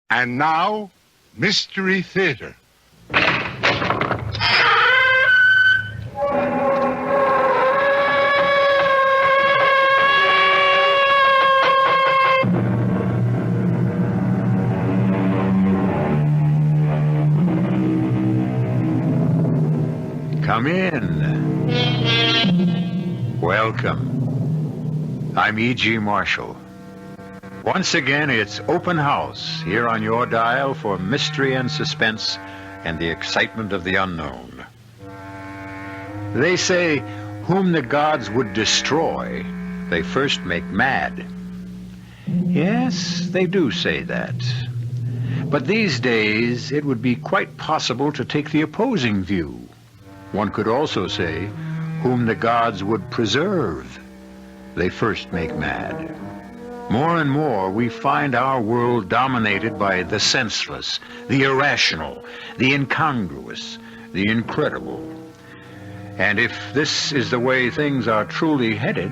And now, Mystery Theater. Come in. Welcome. I'm E.G. Marshall. Once again, it's open house here on your dial for mystery and suspense and the excitement of the unknown. They say, whom the gods would destroy, they first make mad. Yes, they do say that. But these days, it would be quite possible to take the opposing view. One could also say, whom the gods would preserve, they first make mad. More and more, we find our world dominated by the senseless, the irrational, the incongruous, the incredible. And if this is the way things are truly headed,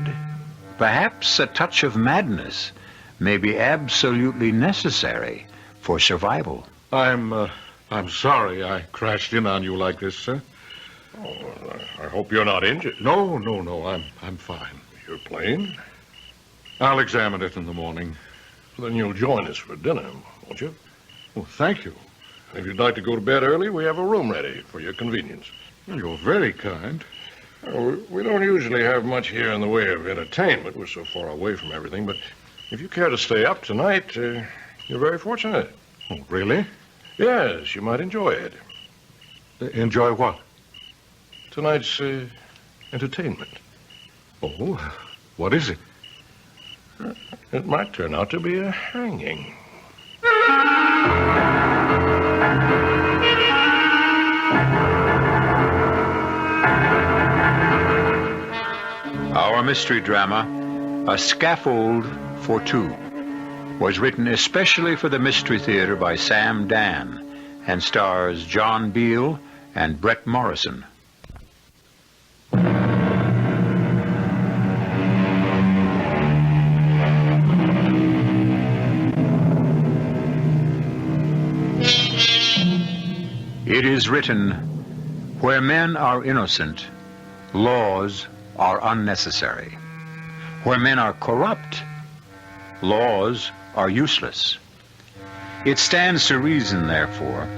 perhaps a touch of madness may be absolutely necessary for survival. I'm sorry I crashed in on you like this, sir. Oh, I hope you're not injured. No, I'm fine. Your plane? I'll examine it in the morning. Then you'll join us for dinner, won't you? Well, thank you. If you'd like to go to bed early, we have a room ready for your convenience. Well, you're very kind. We don't usually have much here in the way of entertainment. We're so far away from everything. But if you care to stay up tonight, you're very fortunate. Oh, really? Yes, you might enjoy it. Enjoy what? Tonight's entertainment. Oh, what is it? It might turn out to be a hanging. Our mystery drama, A Scaffold for Two, was written especially for the Mystery Theater by Sam Dann and stars John Beale and Brett Morrison. It is written, where men are innocent, laws are unnecessary. Where men are corrupt, laws are useless. It stands to reason, therefore,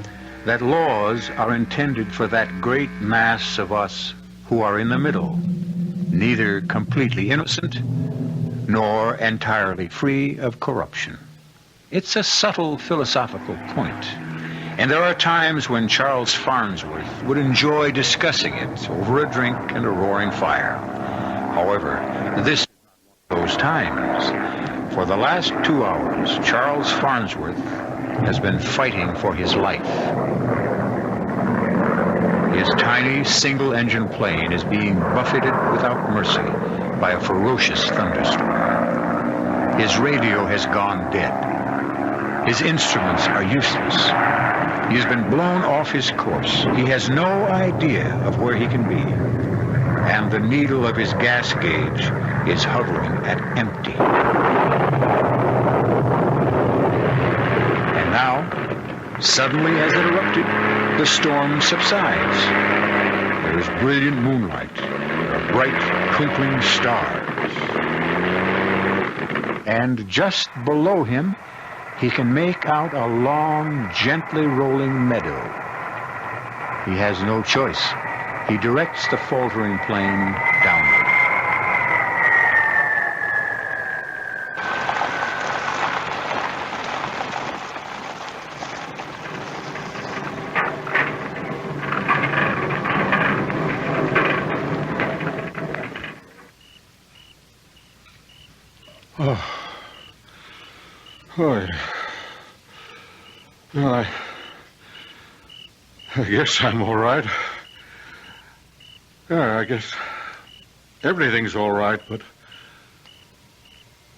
that laws are intended for that great mass of us who are in the middle, neither completely innocent nor entirely free of corruption. It's a subtle philosophical point. And there are times when Charles Farnsworth would enjoy discussing it over a drink and a roaring fire. However, this is not one of those times. For the last 2 hours, Charles Farnsworth has been fighting for his life. His tiny single-engine plane is being buffeted without mercy by a ferocious thunderstorm. His radio has gone dead. His instruments are useless. He has been blown off his course. He has no idea of where he can be. And the needle of his gas gauge is hovering at empty. And now, suddenly as it erupted, the storm subsides. There is brilliant moonlight. There are bright, twinkling stars. And just below him, he can make out a long, gently rolling meadow. He has no choice. He directs the faltering plane downward. Oh, well, I guess I'm all right. Yeah, I guess everything's all right, but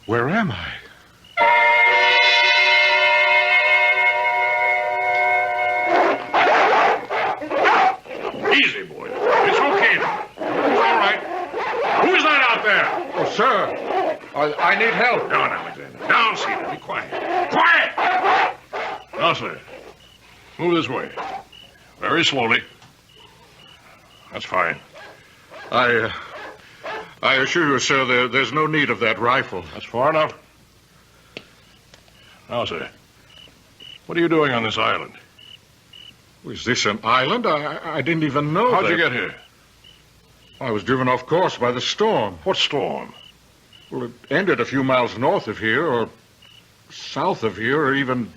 where am I? Easy, boy. It's okay now. It's all right. Who's that out there? Oh, sir, I need help. Down, Alexander. Down, Cedar. Be quiet. Quiet! Now, sir. Move this way. Very slowly. That's fine. I assure you, sir, there's no need of that rifle. That's far enough. Now, sir. What are you doing on this island? Is this an island? I didn't even know How'd that. you get here? I was driven off course by the storm. What storm? Well, it ended a few miles north of here, or south of here, or even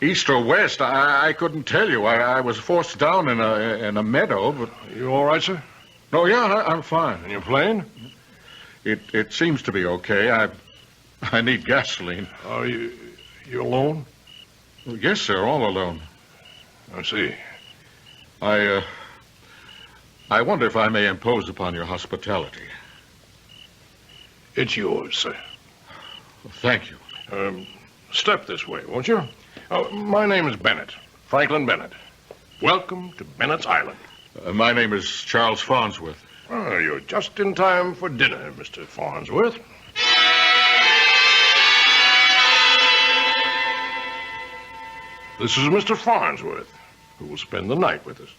east or west. I couldn't tell you. I was forced down in a meadow, but... You all right, sir? No, yeah, I'm fine. In your plane? It seems to be okay. I need gasoline. Oh, you alone? Yes, sir, all alone. I see. I wonder if I may impose upon your hospitality. It's yours, sir. Thank you. Step this way, won't you? Oh, my name is Bennett. Franklin Bennett. Welcome to Bennett's Island. My name is Charles Farnsworth. Oh, you're just in time for dinner, Mr. Farnsworth. This is Mr. Farnsworth, who will spend the night with us.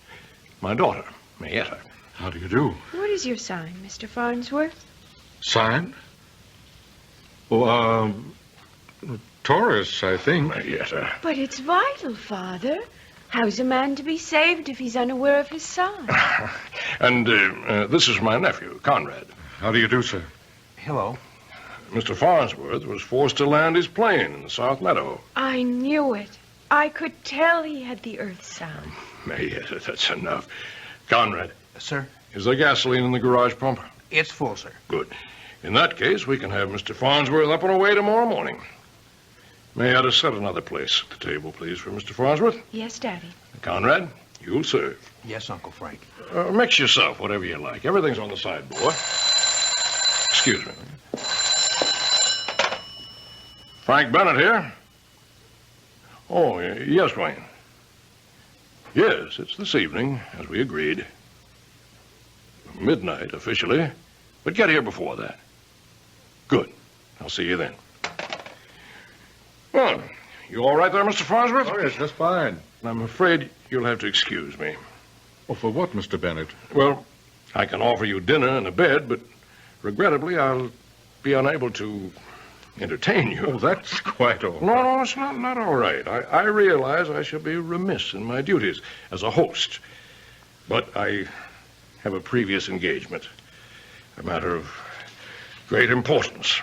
My daughter, Marietta. How do you do? What is your sign, Mr. Farnsworth? Sign? Oh, Taurus, I think. Marietta. But it's vital, Father. How's a man to be saved if he's unaware of his sign? And this is my nephew, Conrad. How do you do, sir? Hello. Mr. Farnsworth was forced to land his plane in the South Meadow. I knew it. I could tell he had the earth sign. Marietta, that's enough. Conrad, Sir, is there gasoline in the garage pump? it's full, sir. Good. In that case, we can have Mr. Farnsworth up and away tomorrow morning. May I set another place at the table, please, for Mr. Farnsworth? Yes, Daddy. Conrad, you'll serve. Yes, Uncle Frank. Mix yourself, whatever you like. Everything's on the sideboard. Excuse me. Frank Bennett here. Oh, yes, Wayne. Yes, it's this evening, as we agreed. Midnight, officially. But get here before that. Good. I'll see you then. Well, you all right there, Mr. Farnsworth? Oh, yes, just fine. I'm afraid you'll have to excuse me. Oh, for what, Mr. Bennett? Well, I can offer you dinner and a bed, but regrettably, I'll be unable to entertain you. Oh, that's quite all right. No, it's not all right. I realize I shall be remiss in my duties as a host. But I have a previous engagement, a matter of great importance.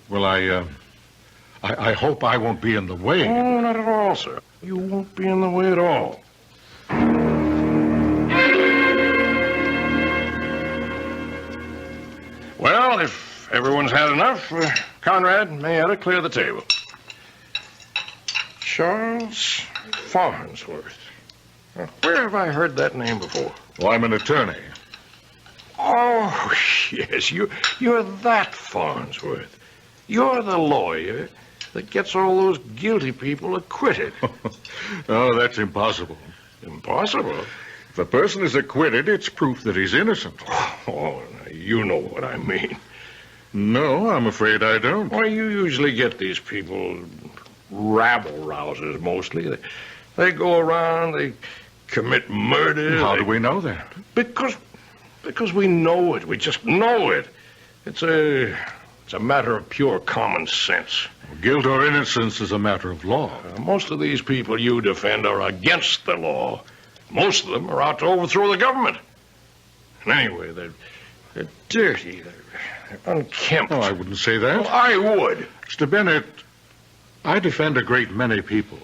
Well, I hope I won't be in the way. Oh, not at all, sir. You won't be in the way at all. Well, if everyone's had enough, Conrad, Marietta, clear the table. Charles Farnsworth. Where have I heard that name before? Well, I'm an attorney. Oh, yes, you're that Farnsworth. You're the lawyer that gets all those guilty people acquitted. Oh, that's impossible. Impossible. If a person is acquitted, it's proof that he's innocent. Oh, you know what I mean. No, I'm afraid I don't. Well, you usually get these people rabble-rousers, mostly. They go around, they commit murder. How do we know that? Because we know it. We just know it. It's a matter of pure common sense. Guilt or innocence is a matter of law. Most of these people you defend are against the law. Most of them are out to overthrow the government. And anyway, they're dirty. They're unkempt. Oh, I wouldn't say that. Well, I would. Mr. Bennett, I defend a great many people.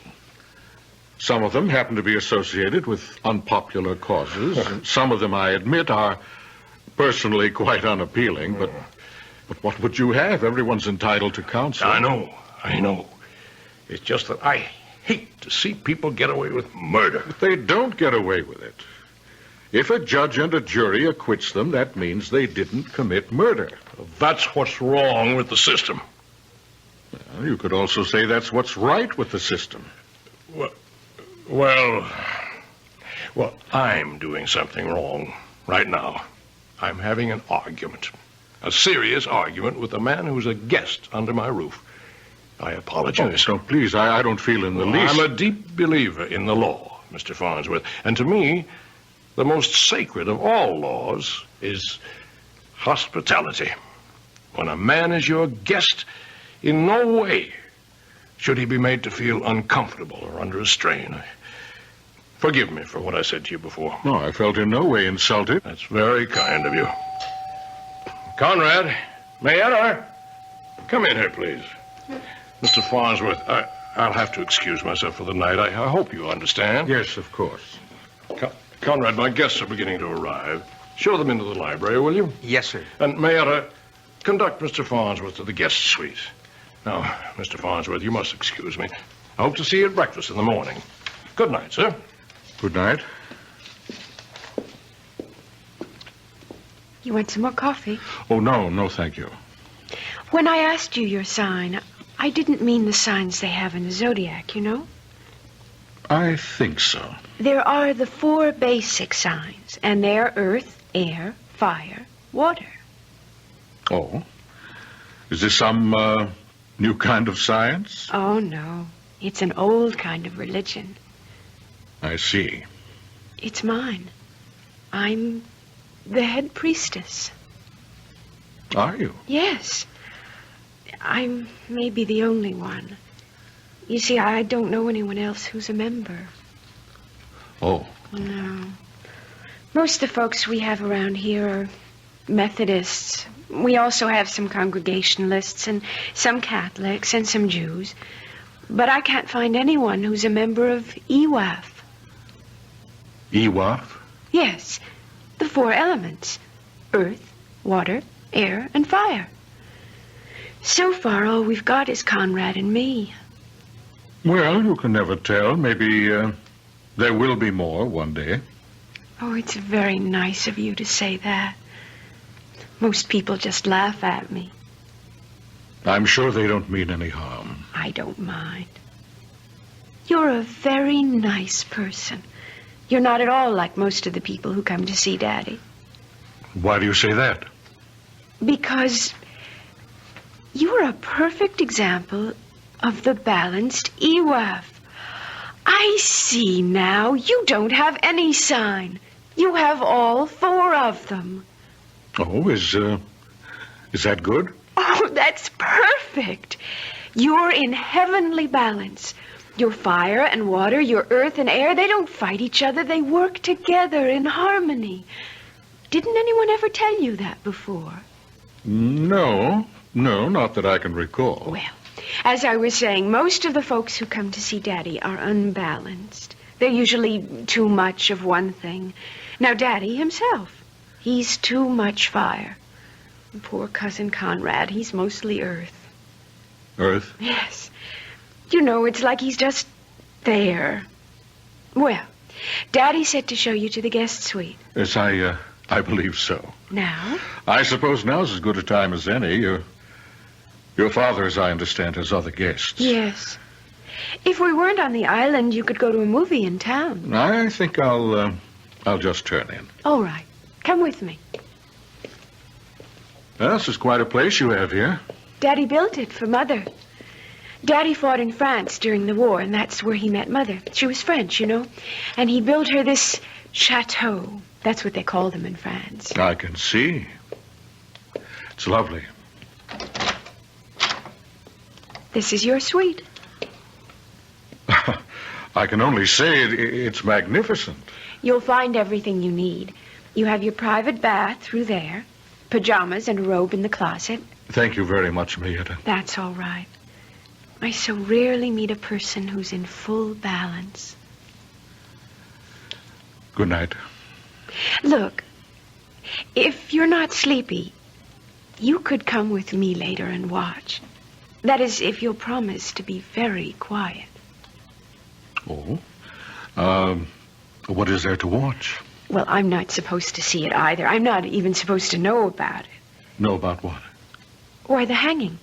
Some of them happen to be associated with unpopular causes. And some of them, I admit, are personally quite unappealing. But what would you have? Everyone's entitled to counsel. I know. It's just that I hate to see people get away with murder. But they don't get away with it. If a judge and a jury acquits them, that means they didn't commit murder. That's what's wrong with the system. Well, you could also say that's what's right with the system. Well, I'm doing something wrong right now. I'm having an argument, a serious argument with a man who's a guest under my roof. I apologize. Oh, please, I don't feel in the least. I'm a deep believer in the law, Mr. Farnsworth. And to me, the most sacred of all laws is hospitality. When a man is your guest, in no way should he be made to feel uncomfortable or under a strain. Forgive me for what I said to you before. No, I felt in no way insulted. That's very kind of you. Conrad, may I enter? Come in here, please. Mr. Farnsworth, I'll have to excuse myself for the night. I hope you understand. Yes, of course. Conrad, my guests are beginning to arrive. Show them into the library, will you? Yes, sir. And Mayetta, conduct Mr. Farnsworth to the guest suite. Now, Mr. Farnsworth, you must excuse me. I hope to see you at breakfast in the morning. Good night, sir. Good night. You want some more coffee? Oh, no, thank you. When I asked you your sign, I didn't mean the signs they have in the zodiac, you know? I think so. There are the 4 basic signs, and they're earth, air, fire, water. Oh? Is this some new kind of science? Oh, no. It's an old kind of religion. I see. It's mine. I'm the head priestess. Are you? Yes. I'm maybe the only one. You see, I don't know anyone else who's a member. Oh. No. Most of the folks we have around here are Methodists. We also have some Congregationalists and some Catholics and some Jews. But I can't find anyone who's a member of EWAF. EWAF? Yes, the 4 elements. Earth, water, air, and fire. So far, all we've got is Conrad and me. Well, you can never tell. Maybe there will be more one day. Oh, it's very nice of you to say that. Most people just laugh at me. I'm sure they don't mean any harm. I don't mind. You're a very nice person. You're not at all like most of the people who come to see Daddy. Why do you say that? Because you're a perfect example of the balanced EWAF. I see now. You don't have any sign. You have all 4 of them. Oh, is that good? Oh, that's perfect. You're in heavenly balance. Your fire and water, your earth and air, they don't fight each other. They work together in harmony. Didn't anyone ever tell you that before? No, not that I can recall. Well, as I was saying, most of the folks who come to see Daddy are unbalanced. They're usually too much of one thing. Now, Daddy himself, he's too much fire. Poor cousin Conrad, he's mostly earth. Earth? Yes. You know, it's like he's just there. Well, Daddy said to show you to the guest suite. Yes, I believe so. Now? I suppose now's as good a time as any. Your father, as I understand, has other guests. Yes. If we weren't on the island, you could go to a movie in town. I think I'll just turn in. All right. Come with me. Well, this is quite a place you have here. Daddy built it for Mother. Daddy fought in France during the war, and that's where he met Mother. She was French, you know. And he built her this chateau. That's what they call them in France. I can see. It's lovely. This is your suite. I can only say it's magnificent. You'll find everything you need. You have your private bath through there, pajamas and a robe in the closet. Thank you very much, Mayetta. That's all right. I so rarely meet a person who's in full balance. Good night. Look, if you're not sleepy, you could come with me later and watch. That is, if you'll promise to be very quiet. Oh? What is there to watch? Well, I'm not supposed to see it either. I'm not even supposed to know about it. Know about what? Why, the hanging.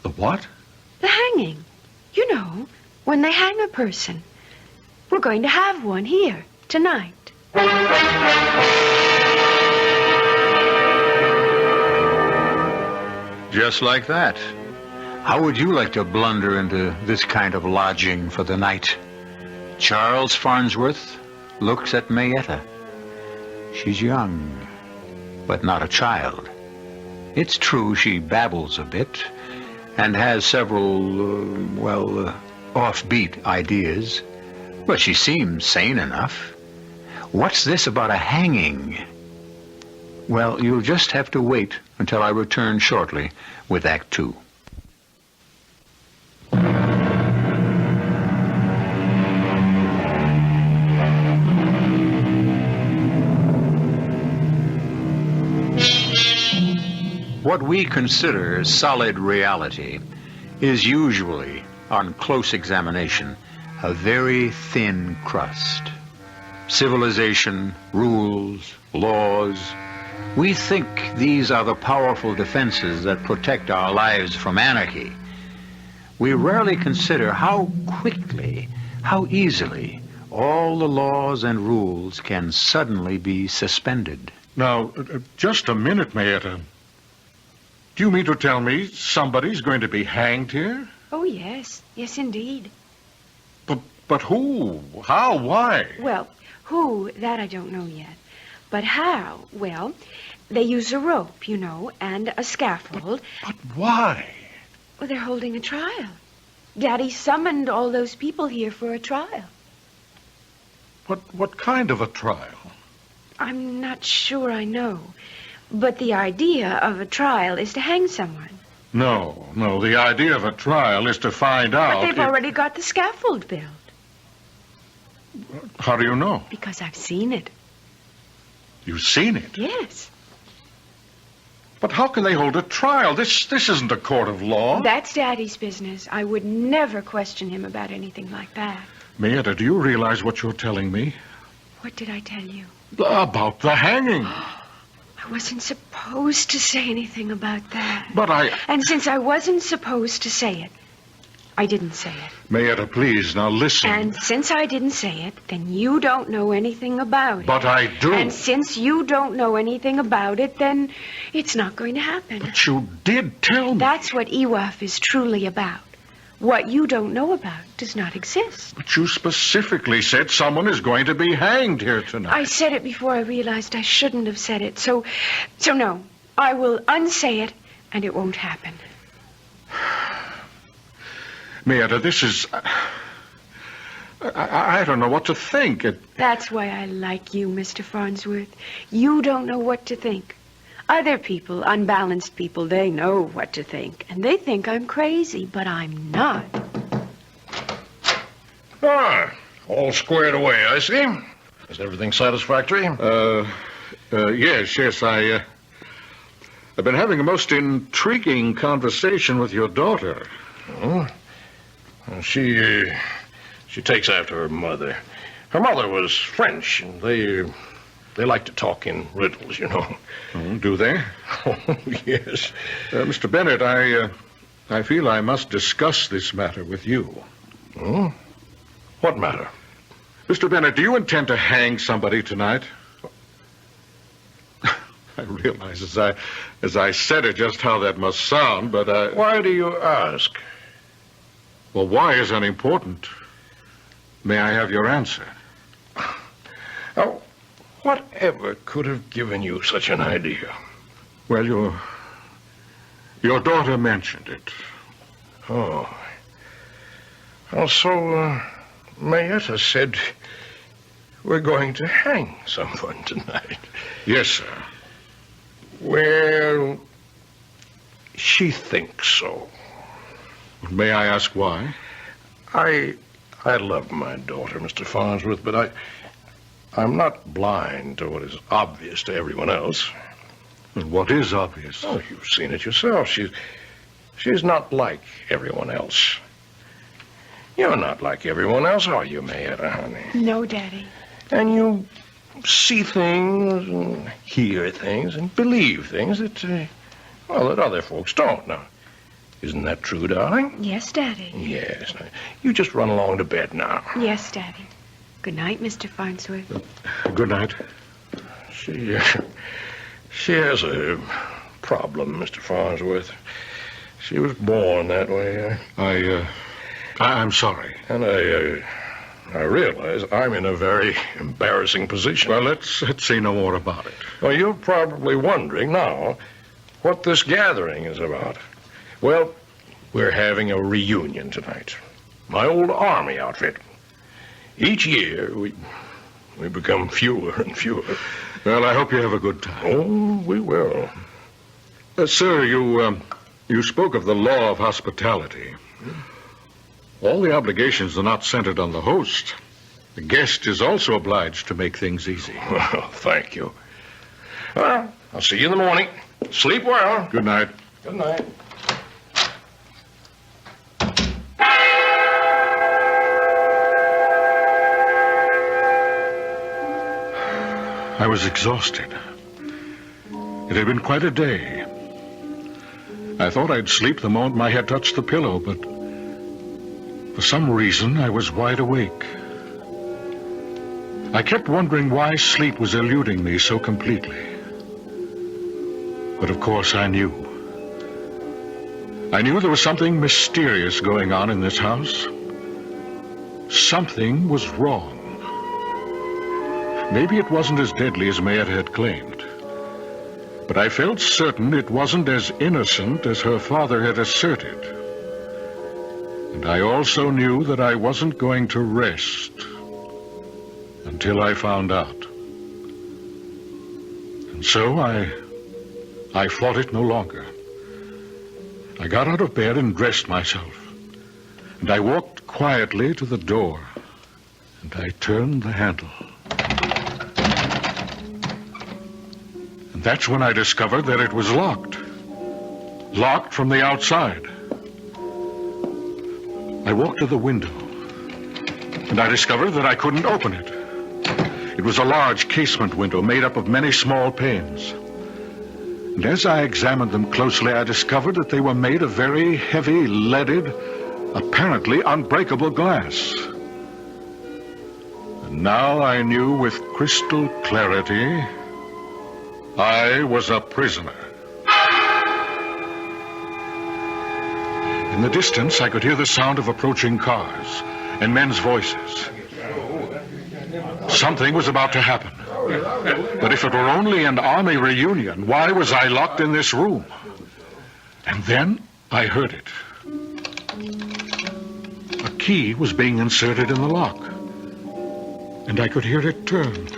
The what? The hanging. You know, when they hang a person. We're going to have one here tonight. Just like that. How would you like to blunder into this kind of lodging for the night? Charles Farnsworth looks at Mayetta. She's young, but not a child. It's true she babbles a bit and has several, offbeat ideas, but she seems sane enough. What's this about a hanging? Well, you'll just have to wait until I return shortly with Act Two. What we consider solid reality is usually, on close examination, a very thin crust. Civilization, rules, laws. We think these are the powerful defenses that protect our lives from anarchy. We rarely consider how quickly, how easily, all the laws and rules can suddenly be suspended. Now, just a minute, Mayetta. Do you mean to tell me somebody's going to be hanged here? Oh, yes. Yes, indeed. But who? How? Why? Well, who, that I don't know yet. But how? Well, they use a rope, you know, and a scaffold. But why? Well, they're holding a trial. Daddy summoned all those people here for a trial. What kind of a trial? I'm not sure I know. But the idea of a trial is to hang someone. No. The idea of a trial is to find out. But they've already got the scaffold built. How do you know? Because I've seen it. You've seen it? Yes. But how can they hold a trial? This isn't a court of law. That's Daddy's business. I would never question him about anything like that. Mayetta, do you realize what you're telling me? What did I tell you? About the hanging. I wasn't supposed to say anything about that. But And since I wasn't supposed to say it, I didn't say it. Mayetta, please, now listen. And since I didn't say it, then you don't know anything about it. But I do. And since you don't know anything about it, then it's not going to happen. But you did tell me. That's what EWAF is truly about. What you don't know about does not exist. But you specifically said someone is going to be hanged here tonight. I said it before I realized I shouldn't have said it. So no, I will unsay it, and it won't happen. Mayetta, this is... I don't know what to think. That's why I like you, Mr. Farnsworth. You don't know what to think. Other people, unbalanced people, they know what to think. And they think I'm crazy, but I'm not. All squared away, I see. Is everything satisfactory? Yes. I've been having a most intriguing conversation with your daughter. Oh? Well, she takes after her mother. Her mother was French, and they like to talk in riddles, you know. Oh, do they? Oh, yes. Mr. Bennett, I feel I must discuss this matter with you. Oh? What matter? Mr. Bennett, do you intend to hang somebody tonight? I realize as I said it just how that must sound, but Why do you ask? Well, why is unimportant. May I have your answer? Now, whatever could have given you such an idea? Well, your daughter mentioned it. Oh. Well, so, Mayetta said we're going to hang someone tonight. Yes, sir. Well, she thinks so. May I ask why? I love my daughter, Mr. Farnsworth, but I'm not blind to what is obvious to everyone else. And what is obvious? Oh, you've seen it yourself. She's not like everyone else. You're not like everyone else, are you, Mayetta, honey? No, Daddy. And you see things and hear things and believe things that other folks don't. Now, isn't that true, darling? Yes, Daddy. Yes. Now, you just run along to bed now. Yes, Daddy. Good night, Mr. Farnsworth. Good night. She has a problem, Mr. Farnsworth. She was born that way. I'm sorry. And I realize I'm in a very embarrassing position. Well, let's say no more about it. Well, you're probably wondering now what this gathering is about. Well, we're having a reunion tonight. My old Army outfit. Each year, we become fewer and fewer. Well, I hope you have a good time. Oh, we will. Sir, you spoke of the law of hospitality. All the obligations are not centered on the host. The guest is also obliged to make things easy. Well, thank you. Well, I'll see you in the morning. Sleep well. Good night. Good night. I was exhausted. It had been quite a day. I thought I'd sleep the moment my head touched the pillow, but for some reason I was wide awake. I kept wondering why sleep was eluding me so completely. But of course I knew. I knew there was something mysterious going on in this house. Something was wrong. Maybe it wasn't as deadly as Mayetta had claimed. But I felt certain it wasn't as innocent as her father had asserted. And I also knew that I wasn't going to rest until I found out. And so I fought it no longer. I got out of bed and dressed myself. And I walked quietly to the door. And I turned the handle. And that's when I discovered that it was locked. Locked from the outside. I walked to the window. And I discovered that I couldn't open it. It was a large casement window made up of many small panes. And as I examined them closely, I discovered that they were made of very heavy, leaded, apparently unbreakable glass. And now I knew with crystal clarity I was a prisoner. In the distance, I could hear the sound of approaching cars and men's voices. Something was about to happen. But if it were only an army reunion, why was I locked in this room? And then I heard it. A key was being inserted in the lock. And I could hear it turn.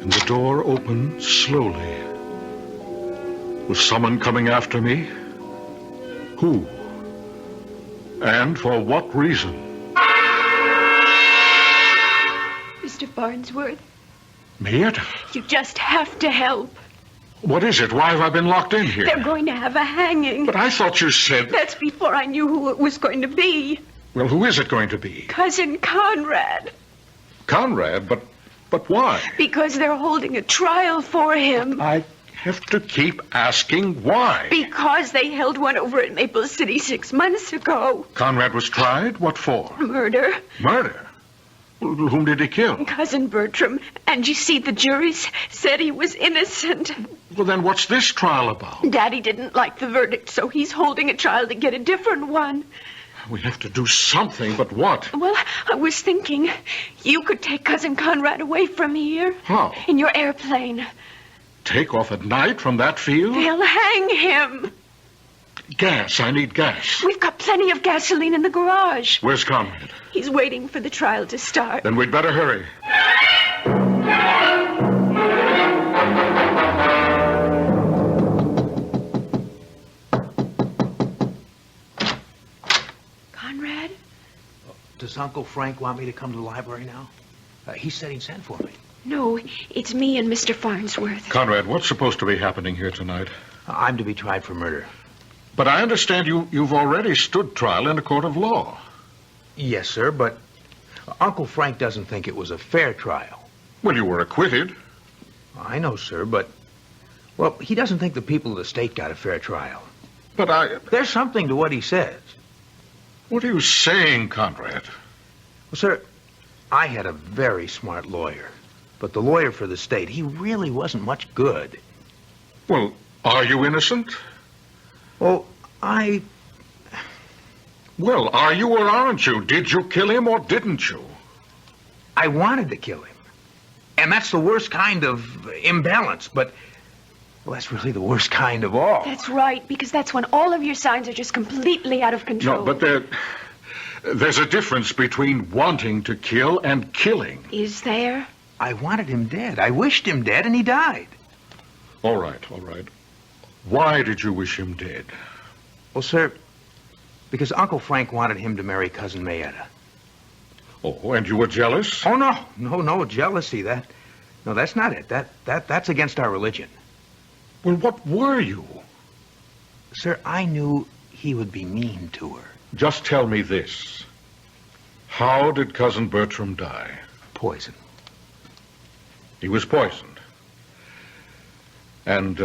And the door opened slowly. Was someone coming after me? Who? And for what reason? Mr. Farnsworth, Mayetta? you just have to help. What is it? Why have I been locked in here? They're going to have a hanging. But I thought you said... That's before I knew who it was going to be. Well, who is it going to be? Cousin Conrad. Conrad? But why? Because they're holding a trial for him. I have to keep asking why. Because they held one over at Maple City 6 months ago. Conrad was tried? What for? Murder. Murder? Whom did he kill? Cousin Bertram. And you see, the jury said he was innocent. Well, then what's this trial about? Daddy didn't like the verdict, so he's holding a trial to get a different one. We have to do something, but what? Well, I was thinking you could take Cousin Conrad away from here. How? In your airplane. Take off at night from that field? They'll hang him. Gas. I need gas. We've got plenty of gasoline in the garage. Where's Conrad? He's waiting for the trial to start. Then we'd better hurry. Conrad? Does Uncle Frank want me to come to the library now? He said he'd send for me. No, it's me and Mr. Farnsworth. Conrad, what's supposed to be happening here tonight? I'm to be tried for murder. But I understand you've already stood trial in a court of law. Yes, sir, but Uncle Frank doesn't think it was a fair trial. Well, you were acquitted. I know, sir, but... Well, he doesn't think the people of the state got a fair trial. But There's something to what he says. What are you saying, Conrad? Well, sir, I had a very smart lawyer. But the lawyer for the state, he really wasn't much good. Well, Are you innocent? Well, Well, are you or aren't you? Did you kill him or didn't you? I wanted to kill him. And that's the worst kind of imbalance, but, well, that's really the worst kind of all. That's right, because that's when all of your signs are just completely out of control. No, but there's a difference between wanting to kill and killing. Is there? I wanted him dead. I wished him dead, and he died. All right. Why did you wish him dead? Well, sir, because Uncle Frank wanted him to marry Cousin Mayetta. Oh, and you were jealous? Oh, no, jealousy. That's not it. That's against our religion. Well, what were you? Sir, I knew he would be mean to her. Just tell me this. How did Cousin Bertram die? Poison. He was poisoned. And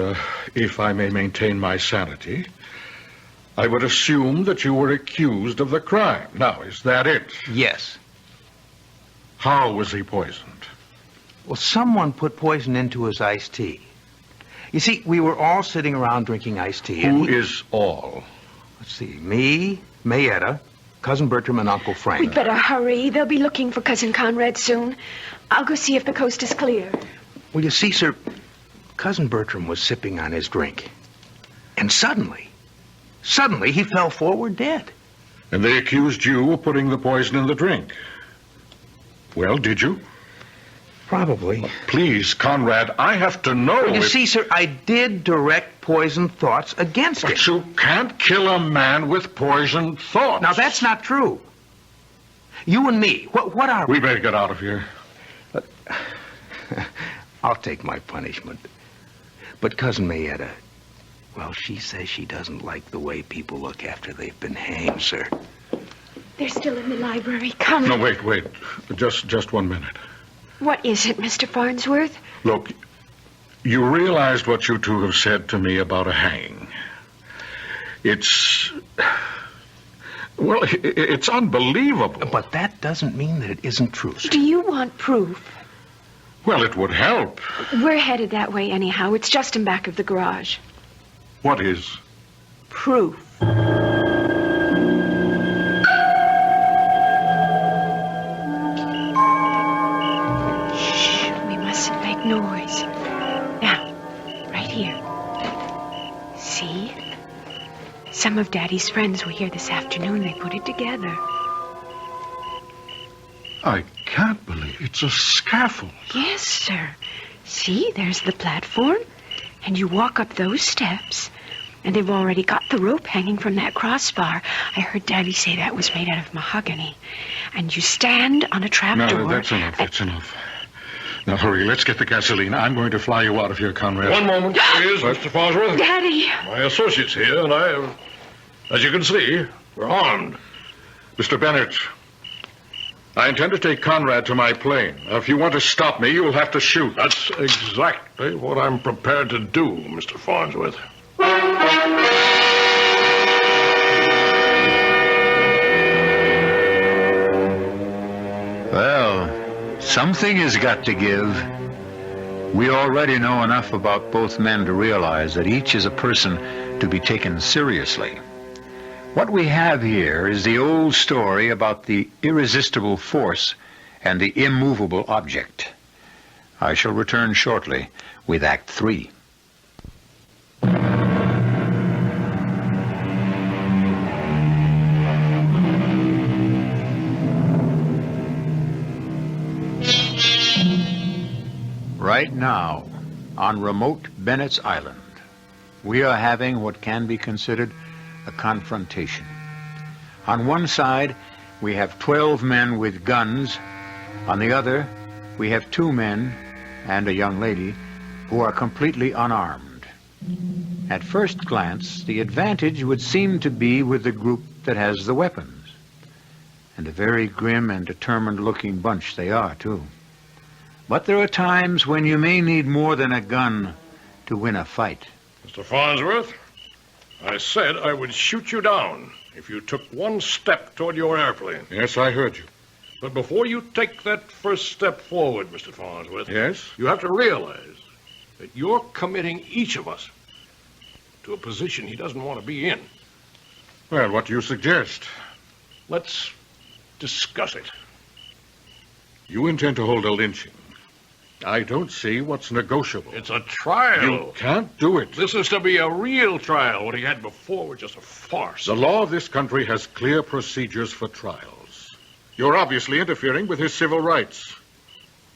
if I may maintain my sanity, I would assume that you were accused of the crime. Now, is that it? Yes. How was he poisoned? Well, someone put poison into his iced tea. You see, we were all sitting around drinking iced tea. Who is all? Let's see, me, Mayetta, Cousin Bertram, and Uncle Frank. We'd better hurry. They'll be looking for Cousin Conrad soon. I'll go see if the coast is clear. Well, you see, sir, Cousin Bertram was sipping on his drink. And suddenly he fell forward dead. And they accused you of putting the poison in the drink. Well, did you? Probably. Please, Conrad, I have to know Well, you if... see, sir, I did direct poisoned thoughts against him. But you can't kill a man with poisoned thoughts. Now, that's not true. You and me, what are we? We better get out of here. I'll take my punishment. But Cousin Mayetta, well, she says she doesn't like the way people look after they've been hanged, sir. They're still in the library. Come. No, wait. Just 1 minute. What is it, Mr. Farnsworth? Look, you realized what you two have said to me about a hanging. It's unbelievable. But that doesn't mean that it isn't true, sir. Do you want proof? Well, it would help. We're headed that way anyhow. It's just in back of the garage. What is? Proof. Shh, we mustn't make noise. Now, right here. See? Some of Daddy's friends were here this afternoon. They put it together. I can't believe it's a scaffold. Yes, sir. See, there's the platform. And you walk up those steps. And they've already got the rope hanging from that crossbar. I heard Daddy say that was made out of mahogany. And you stand on a trapdoor. No, that's enough. That's enough. Now, hurry. Let's get the gasoline. I'm going to fly you out of here, Conrad. One moment, please, Mr. Farnsworth. Daddy! My associate's here, and as you can see, we're armed. Mr. Bennett, I intend to take Conrad to my plane. Now, if you want to stop me, you'll have to shoot. That's exactly what I'm prepared to do, Mr. Farnsworth. Well, something has got to give. We already know enough about both men to realize that each is a person to be taken seriously. What we have here is the old story about the irresistible force and the immovable object. I shall return shortly with Act 3. Right now, on remote Bennett's Island, we are having what can be considered a confrontation. On one side, we have 12 men with guns. On the other, we have 2 men and a young lady who are completely unarmed. At first glance, the advantage would seem to be with the group that has the weapons. And a very grim and determined-looking bunch they are, too. But there are times when you may need more than a gun to win a fight. Mr. Farnsworth, I said I would shoot you down if you took one step toward your airplane. Yes, I heard you. But before you take that first step forward, Mr. Farnsworth, Yes? you have to realize that you're committing each of us to a position he doesn't want to be in. Well, what do you suggest? Let's discuss it. You intend to hold a lynching. I don't see what's negotiable. It's a trial. You can't do it. This is to be a real trial. What he had before was just a farce. The law of this country has clear procedures for trials. You're obviously interfering with his civil rights.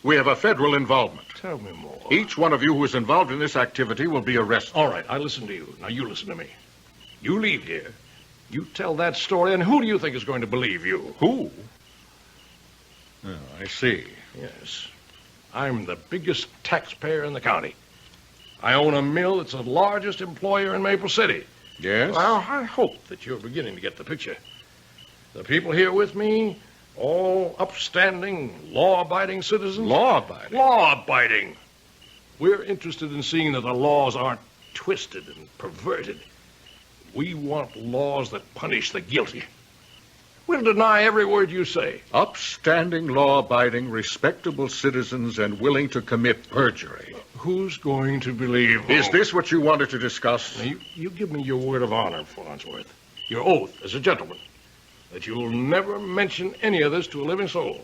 We have a federal involvement. Tell me more. Each one of you who is involved in this activity will be arrested. All right, I listen to you. Now you listen to me. You leave here. You tell that story, and who do you think is going to believe you? Who? Oh, I see. Yes. I'm the biggest taxpayer in the county. I own a mill that's the largest employer in Maple City. Yes? Well, I hope that you're beginning to get the picture. The people here with me, all upstanding, law-abiding citizens. Law-abiding? Law-abiding. We're interested in seeing that the laws aren't twisted and perverted. We want laws that punish the guilty. We'll deny every word you say. Upstanding, law-abiding, respectable citizens and willing to commit perjury. Who's going to believe? Is this what you wanted to discuss? Now, you give me your word of honor, Farnsworth. Your oath as a gentleman. That you'll never mention any of this to a living soul.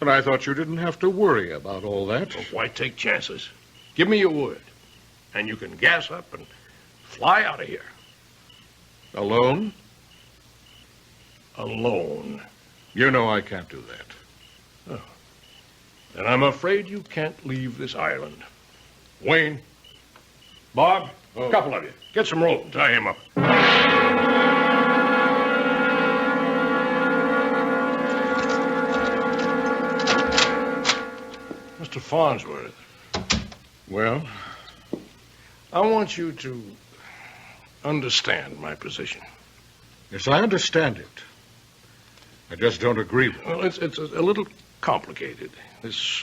But I thought you didn't have to worry about all that. Well, why take chances? Give me your word. And you can gas up and fly out of here. Alone? Alone. You know I can't do that. And I'm afraid you can't leave this island. Wayne, Bob, a couple of you. Get some rope and tie him up. Mr. Farnsworth. Well? I want you to understand my position. Yes, I understand it. I just don't agree with it. Well, it's a little complicated. This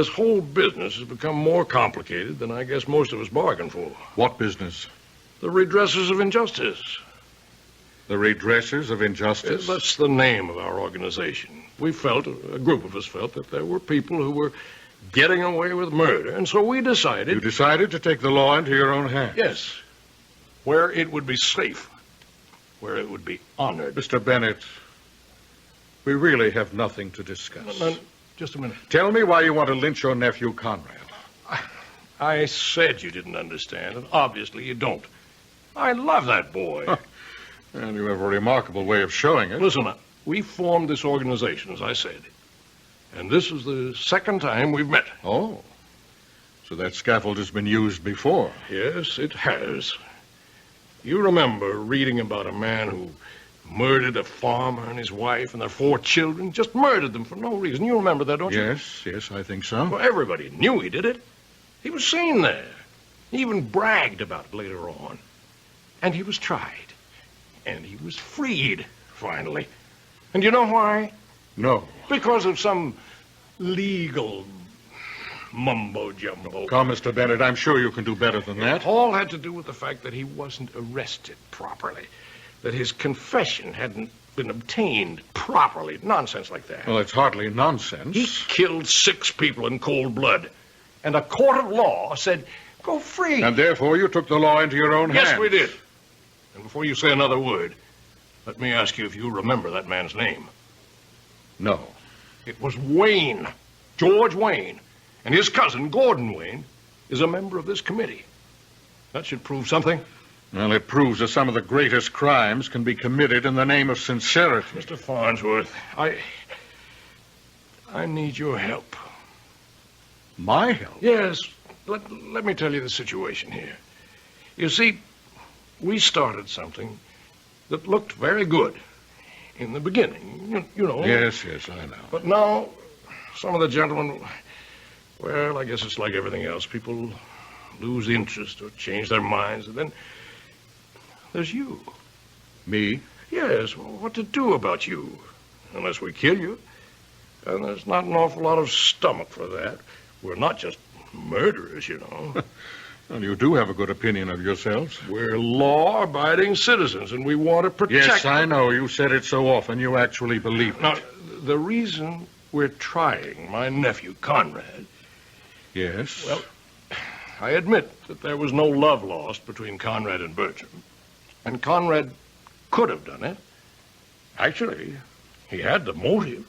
whole business has become more complicated than I guess most of us bargained for. What business? The redressers of injustice. The redressers of injustice? That's the name of our organization. We felt, a group of us felt, that there were people who were getting away with murder, and so we decided... You decided to take the law into your own hands? Yes. Where it would be safe. Where it would be honored. Mr. Bennett, we really have nothing to discuss. No, just a minute. Tell me why you want to lynch your nephew, Conrad. I said you didn't understand, and obviously you don't. I love that boy. Huh. And you have a remarkable way of showing it. Listen, we formed this organization, as I said. And this is the second time we've met. Oh. So that scaffold has been used before. Yes, it has. You remember reading about a man who murdered a farmer and his wife and their 4 children? Just murdered them for no reason. You remember that, don't you? Yes, I think so. Well, everybody knew he did it. He was seen there. He even bragged about it later on. And he was tried. And he was freed, finally. And you know why? No. Because of some legal mumbo-jumbo. Come, Mr. Bennett, I'm sure you can do better than that. It all had to do with the fact that he wasn't arrested properly. That his confession hadn't been obtained properly. Nonsense like that. Well, it's hardly nonsense. He killed 6 people in cold blood. And a court of law said, go free. And therefore you took the law into your own hands. Yes, we did. And before you say another word, let me ask you if you remember that man's name. No. It was Wayne. George Wayne. And his cousin, Gordon Wayne, is a member of this committee. That should prove something. Well, it proves that some of the greatest crimes can be committed in the name of sincerity. Mr. Farnsworth, I need your help. My help? Yes. Let me tell you the situation here. You see, we started something that looked very good in the beginning, you know. Yes, I know. But now, some of the gentlemen, well, I guess it's like everything else. People lose interest or change their minds, and then there's you. Me? Yes, well, what to do about you? Unless we kill you. And there's not an awful lot of stomach for that. We're not just murderers, you know. Well, you do have a good opinion of yourselves. We're law-abiding citizens, and we want to protect... Yes, I know. You said it so often. You actually believe it. Now, the reason we're trying my nephew, Conrad... Yes? Well, I admit that there was no love lost between Conrad and Bertram. And Conrad could have done it. Actually, he had the motive.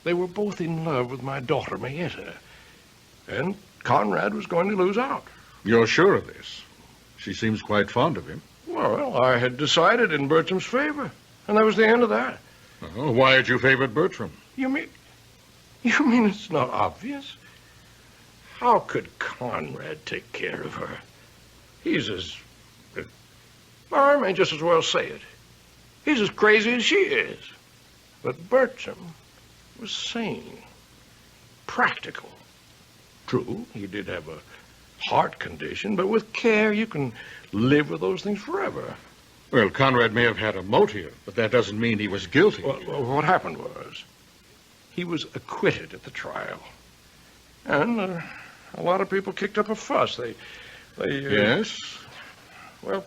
They were both in love with my daughter, Mayetta. And Conrad was going to lose out. You're sure of this? She seems quite fond of him. Well, I had decided in Bertram's favor, and that was the end of that. Oh, why had you favored Bertram? You mean it's not obvious? How could Conrad take care of her? He's I may just as well say it. He's as crazy as she is. But Bertram was sane, practical. True, he did have a heart condition, but with care you can live with those things forever. Well, Conrad may have had a motive, but that doesn't mean he was guilty. Well, what happened was, he was acquitted at the trial. And a lot of people kicked up a fuss. Yes? Well,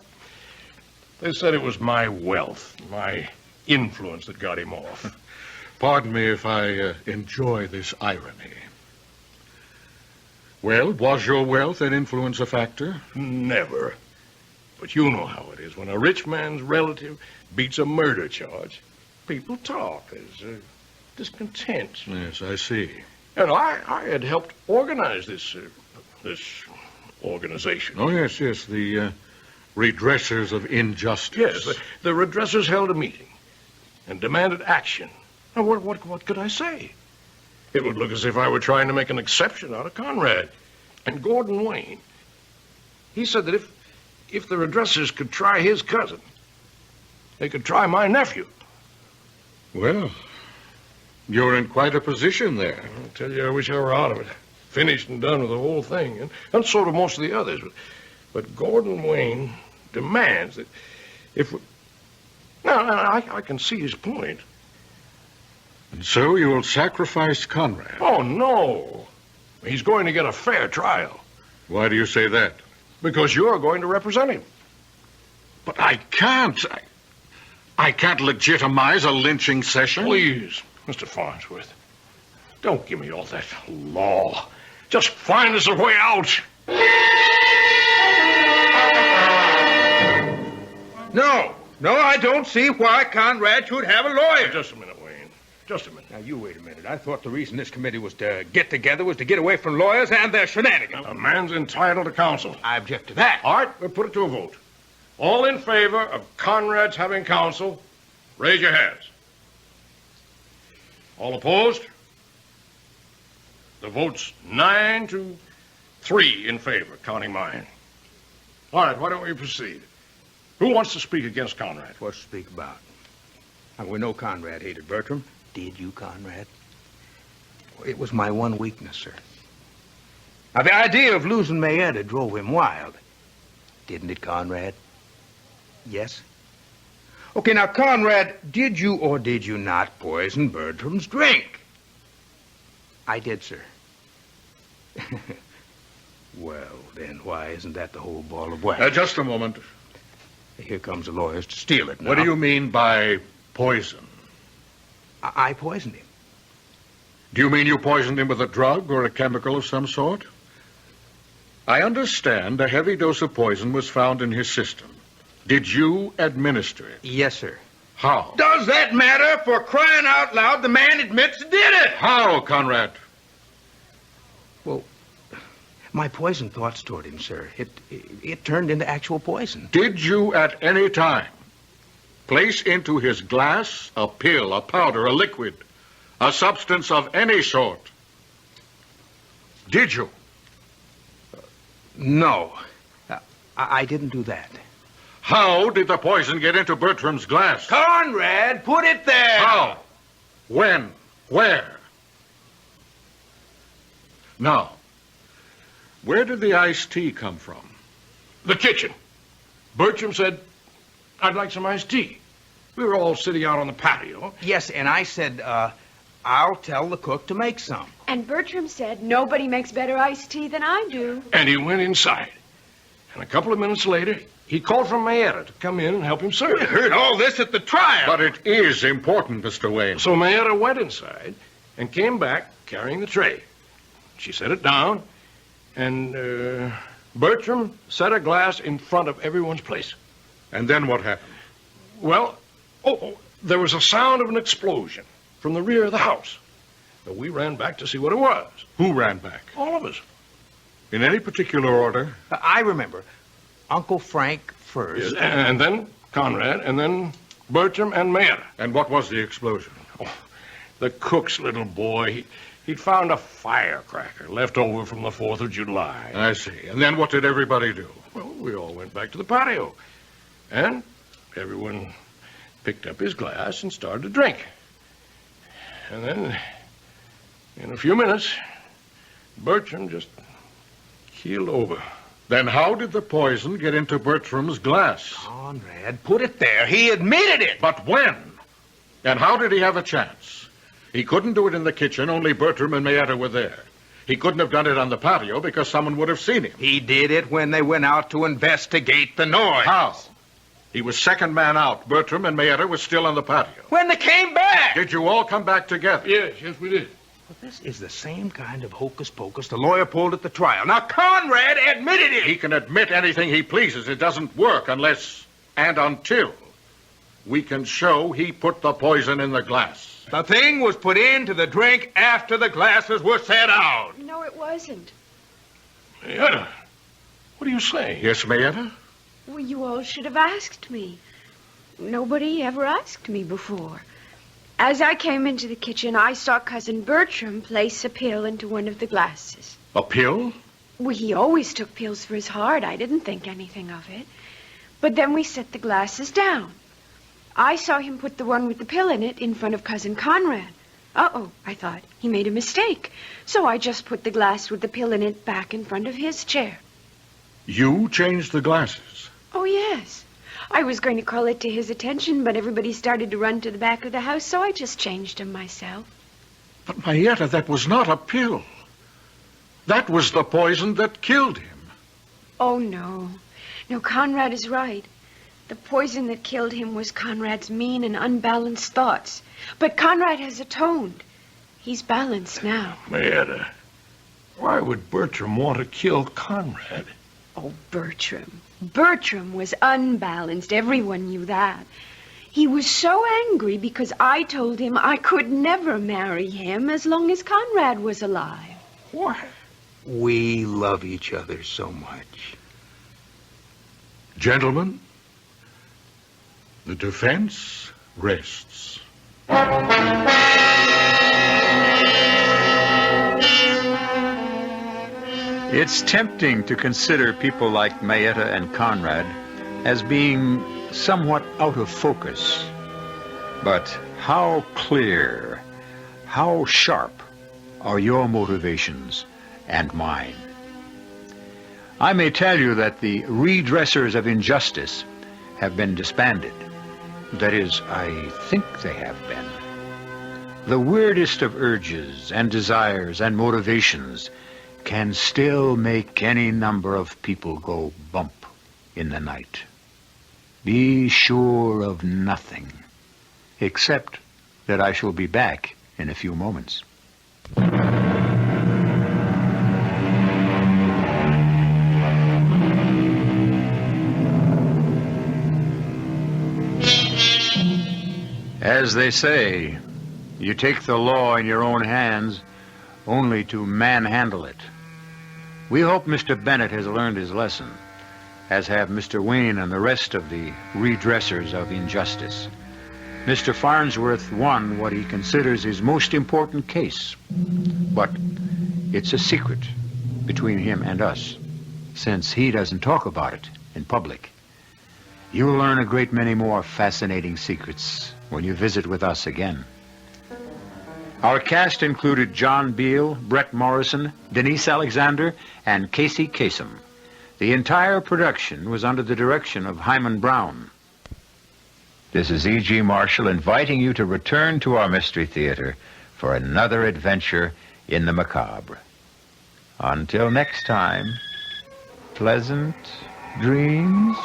they said it was my wealth, my influence that got him off. Pardon me if I enjoy this irony. Well, was your wealth and influence a factor? Never. But you know how it is. When a rich man's relative beats a murder charge, people talk. There's discontent. Yes, I see. And I had helped organize this organization. Oh, yes, the redressers of injustice. Yes, the redressers held a meeting and demanded action. Now, what could I say? It would look as if I were trying to make an exception out of Conrad. And Gordon Wayne, he said that if the redressers could try his cousin, they could try my nephew. Well, you're in quite a position there. I tell you, I wish I were out of it. Finished and done with the whole thing. And so do most of the others. But Gordon Wayne demands that if we... Now, I can see his point. And so you'll sacrifice Conrad? Oh, no. He's going to get a fair trial. Why do you say that? Because you're going to represent him. But I can't. I can't legitimize a lynching session. Please, Mr. Farnsworth, don't give me all that law. Just find us a way out. No, I don't see why Conrad should have a lawyer. Just a minute, Wayne. Just a minute. Now, you wait a minute. I thought the reason this committee was to get together was to get away from lawyers and their shenanigans. A man's entitled to counsel. I object to that. All right, we'll put it to a vote. All in favor of Conrad's having counsel, raise your hands. All opposed? The vote's 9-3 in favor, counting mine. All right, why don't we proceed? Who wants to speak against Conrad? What's to speak about? Now, we know Conrad hated Bertram. Did you, Conrad? It was my one weakness, sir. Now, the idea of losing Mayetta drove him wild. Didn't it, Conrad? Yes? Okay, now, Conrad, did you or did you not poison Bertram's drink? I did, sir. Well, then, why isn't that the whole ball of wax? Just a moment. Here comes the lawyers to steal it now. What do you mean by poison? I poisoned him. Do you mean you poisoned him with a drug or a chemical of some sort? I understand a heavy dose of poison was found in his system. Did you administer it? Yes, sir. How? Does that matter? For crying out loud, the man admits he did it. How, Conrad? Well, my poison thoughts toward him, sir. It turned into actual poison. Did you at any time place into his glass a pill, a powder, a liquid, a substance of any sort? Did you? No. I didn't do that. How did the poison get into Bertram's glass? Conrad, put it there. How? When? Where? Now, where did the iced tea come from? The kitchen. Bertram said, I'd like some iced tea. We were all sitting out on the patio. Yes, and I said, I'll tell the cook to make some. And Bertram said, nobody makes better iced tea than I do. And he went inside. And a couple of minutes later, he called for Mayetta to come in and help him serve. We heard all this at the trial. But it is important, Mr. Wayne. So Mayetta went inside and came back carrying the tray. She set it down, And Bertram set a glass in front of everyone's place. And then what happened? Well, there was a sound of an explosion from the rear of the house. We ran back to see what it was. Who ran back? All of us. In any particular order? I remember. Uncle Frank first. Yes, and then Conrad, and then Bertram and Mayer. And what was the explosion? The cook's little boy, he'd found a firecracker left over from the 4th of July. I see. And then what did everybody do? Well, we all went back to the patio. And everyone picked up his glass and started to drink. And then, in a few minutes, Bertram just keeled over. Then how did the poison get into Bertram's glass? Conrad put it there. He admitted it. But when? And how did he have a chance? He couldn't do it in the kitchen. Only Bertram and Mayetta were there. He couldn't have done it on the patio because someone would have seen him. He did it when they went out to investigate the noise. How? He was second man out. Bertram and Mayetta were still on the patio. When they came back. Did you all come back together? Yes, we did. But this is the same kind of hocus pocus the lawyer pulled at the trial. Now, Conrad admitted it. He can admit anything he pleases. It doesn't work unless and until we can show he put the poison in the glass. The thing was put into the drink after the glasses were set out. No, it wasn't. Mayetta, what are you saying? Yes, Mayetta? Well, you all should have asked me. Nobody ever asked me before. As I came into the kitchen, I saw Cousin Bertram place a pill into one of the glasses. A pill? Well, he always took pills for his heart. I didn't think anything of it. But then we set the glasses down. I saw him put the one with the pill in it in front of Cousin Conrad. Uh-oh, I thought. He made a mistake. So I just put the glass with the pill in it back in front of his chair. You changed the glasses? Oh, yes. I was going to call it to his attention, but everybody started to run to the back of the house, so I just changed them myself. But, Mayetta, that was not a pill. That was the poison that killed him. Oh, no. No, Conrad is right. The poison that killed him was Conrad's mean and unbalanced thoughts. But Conrad has atoned. He's balanced now. Mayetta, why would Bertram want to kill Conrad? Oh, Bertram. Bertram was unbalanced. Everyone knew that. He was so angry because I told him I could never marry him as long as Conrad was alive. What? We love each other so much. Gentlemen, the defense rests. It's tempting to consider people like Mayetta and Conrad as being somewhat out of focus. But how clear, how sharp are your motivations and mine? I may tell you that the redressers of injustice have been disbanded. That is, I think they have been. The weirdest of urges and desires and motivations can still make any number of people go bump in the night. Be sure of nothing, except that I shall be back in a few moments. As they say, you take the law in your own hands only to manhandle it. We hope Mr. Bennett has learned his lesson, as have Mr. Wayne and the rest of the redressers of injustice. Mr. Farnsworth won what he considers his most important case, but it's a secret between him and us, since he doesn't talk about it in public. You'll learn a great many more fascinating secrets when you visit with us again. Our cast included John Beale, Brett Morrison, Denise Alexander, and Casey Kasem. The entire production was under the direction of Himan Brown. This is E.G. Marshall inviting you to return to our Mystery Theater for another adventure in the macabre. Until next time, pleasant dreams.